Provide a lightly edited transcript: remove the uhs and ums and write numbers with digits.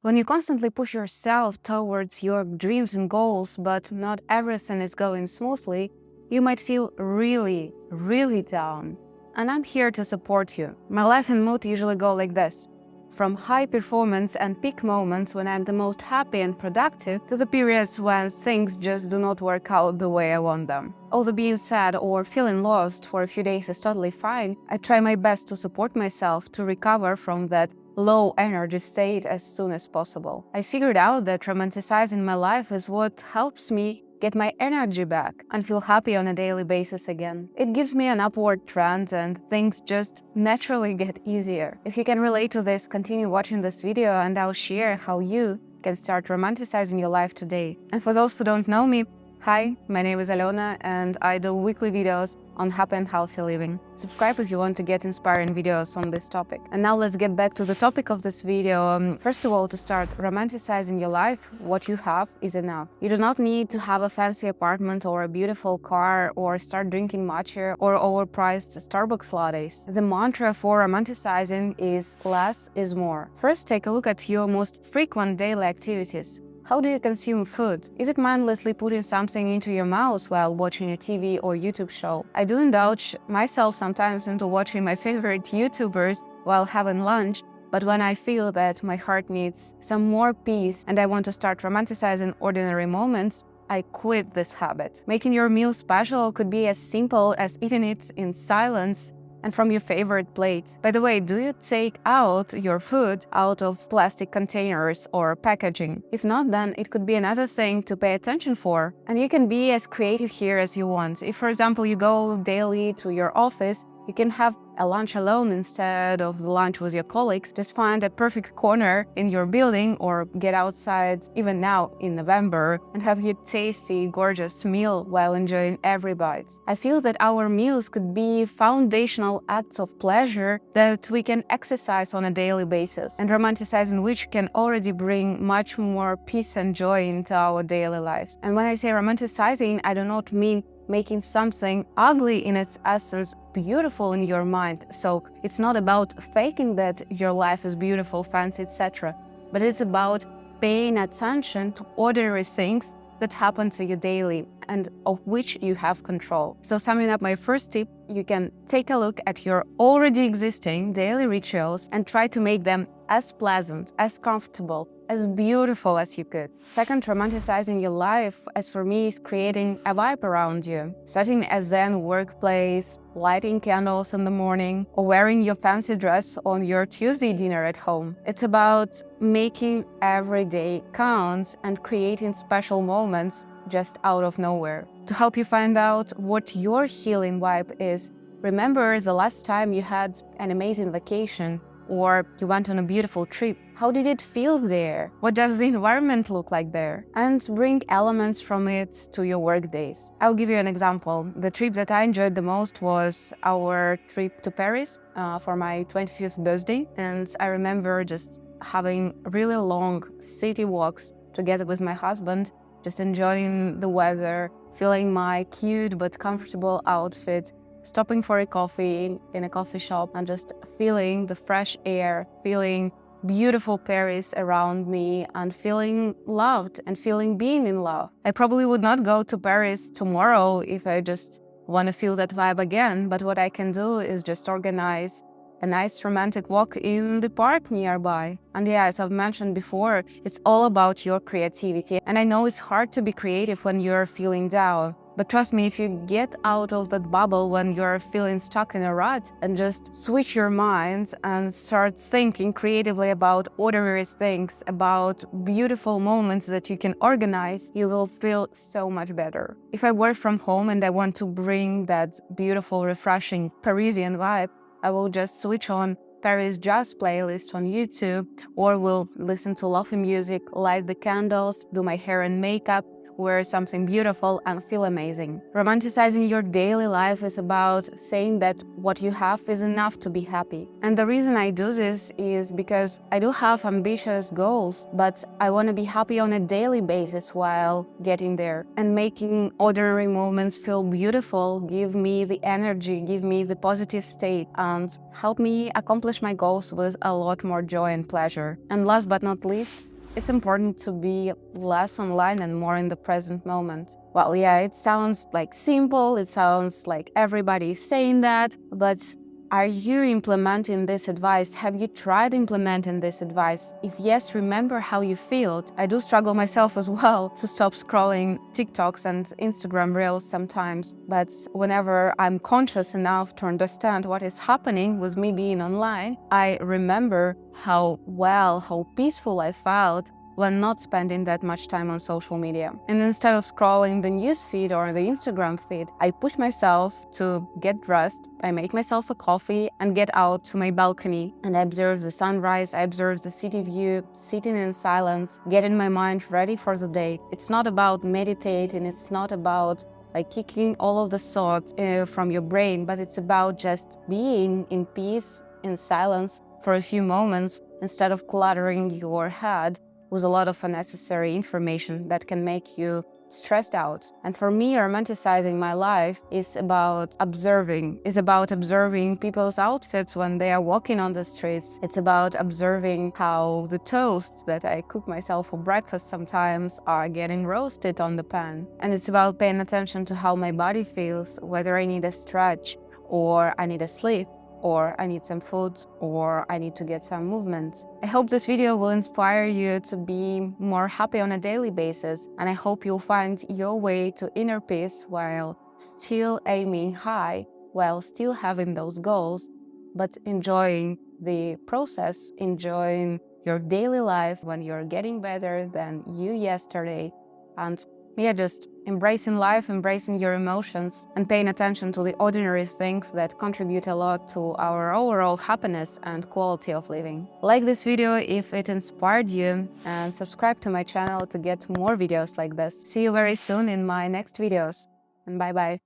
When you constantly push yourself towards your dreams and goals, but not everything is going smoothly, you might feel really, really down. And I'm here to support you. My life and mood usually go like this. From high performance and peak moments when I'm the most happy and productive to the periods when things just do not work out the way I want them. Although being sad or feeling lost for a few days is totally fine, I try my best to support myself to recover from that low energy state as soon as possible. I figured out that romanticizing my life is what helps me get my energy back and feel happy on a daily basis again. It gives me an upward trend and things just naturally get easier. If you can relate to this, continue watching this video and I'll share how you can start romanticizing your life today. And for those who don't know me, hi, my name is Alona and I do weekly videos on happy and healthy living. Subscribe if you want to get inspiring videos on this topic. And now let's get back to the topic of this video. First of all, to start romanticizing your life, what you have is enough. You do not need to have a fancy apartment or a beautiful car or start drinking matcha or overpriced Starbucks lattes. The mantra for romanticizing is less is more. First, take a look at your most frequent daily activities. How do you consume food? Is it mindlessly putting something into your mouth while watching a TV or YouTube show? I do indulge myself sometimes into watching my favorite YouTubers while having lunch, but when I feel that my heart needs some more peace and I want to start romanticizing ordinary moments, I quit this habit. Making your meal special could be as simple as eating it in silence and from your favorite plate. By the way, do you take out your food out of plastic containers or packaging? If not, then it could be another thing to pay attention for. And you can be as creative here as you want. If, for example, you go daily to your office, you can have a lunch alone instead of the lunch with your colleagues. Just find a perfect corner in your building or get outside, even now in November, and have your tasty, gorgeous meal while enjoying every bite. I feel that our meals could be foundational acts of pleasure that we can exercise on a daily basis, and romanticizing which can already bring much more peace and joy into our daily lives. And when I say romanticizing, I do not mean making something ugly in its essence beautiful in your mind. So it's not about faking that your life is beautiful, fancy, etc. But it's about paying attention to ordinary things that happen to you daily and of which you have control. So summing up my first tip, you can take a look at your already existing daily rituals and try to make them as pleasant, as comfortable, as beautiful as you could. Second, romanticizing your life, as for me, is creating a vibe around you. Setting a zen workplace, lighting candles in the morning, or wearing your fancy dress on your Tuesday dinner at home. It's about making every day count and creating special moments just out of nowhere. To help you find out what your healing vibe is, remember the last time you had an amazing vacation or you went on a beautiful trip. How did it feel there? What does the environment look like there? And bring elements from it to your work days. I'll give you an example. The trip that I enjoyed the most was our trip to Paris for my 25th birthday. And I remember just having really long city walks together with my husband, just enjoying the weather, feeling my cute but comfortable outfit, stopping for a coffee in a coffee shop and just feeling the fresh air, feeling beautiful Paris around me and feeling loved and feeling being in love. I probably would not go to Paris tomorrow if I just want to feel that vibe again, but what I can do is just organize a nice romantic walk in the park nearby. And yeah, as I've mentioned before, it's all about your creativity. And I know it's hard to be creative when you're feeling down. But trust me, if you get out of that bubble when you're feeling stuck in a rut and just switch your mind and start thinking creatively about ordinary things, about beautiful moments that you can organize, you will feel so much better. If I work from home and I want to bring that beautiful, refreshing Parisian vibe, I will just switch on Paris jazz playlist on YouTube, or will listen to lofi music, light the candles, do my hair and makeup, wear something beautiful and feel amazing. Romanticizing your daily life is about saying that what you have is enough to be happy. And the reason I do this is because I do have ambitious goals, but I want to be happy on a daily basis while getting there. And making ordinary moments feel beautiful give me the energy, give me the positive state, and help me accomplish my goals with a lot more joy and pleasure. And last but not least, it's important to be less online and more in the present moment. Well, yeah, it sounds like simple, it sounds like everybody's saying that, but are you implementing this advice? Have you tried implementing this advice? If yes, remember how you feel. I do struggle myself as well to stop scrolling TikToks and Instagram Reels sometimes, but whenever I'm conscious enough to understand what is happening with me being online, I remember how peaceful I felt when not spending that much time on social media. And instead of scrolling the news feed or the Instagram feed, I push myself to get dressed, I make myself a coffee and get out to my balcony and I observe the sunrise, I observe the city view, sitting in silence, getting my mind ready for the day. It's not about meditating, it's not about like kicking all of the thoughts from your brain, but it's about just being in peace, in silence for a few moments instead of cluttering your head with a lot of unnecessary information that can make you stressed out. And for me, romanticizing my life is about observing people's outfits when they are walking on the streets. It's about observing how the toasts that I cook myself for breakfast sometimes are getting roasted on the pan. And it's about paying attention to how my body feels, whether I need a stretch or I need a sleep, or I need some food, or I need to get some movement. I hope this video will inspire you to be more happy on a daily basis, and I hope you'll find your way to inner peace while still aiming high, while still having those goals, but enjoying the process, enjoying your daily life when you're getting better than you yesterday, and yeah, just embracing life, embracing your emotions, and paying attention to the ordinary things that contribute a lot to our overall happiness and quality of living. Like this video if it inspired you, and subscribe to my channel to get more videos like this. See you very soon in my next videos, and bye-bye.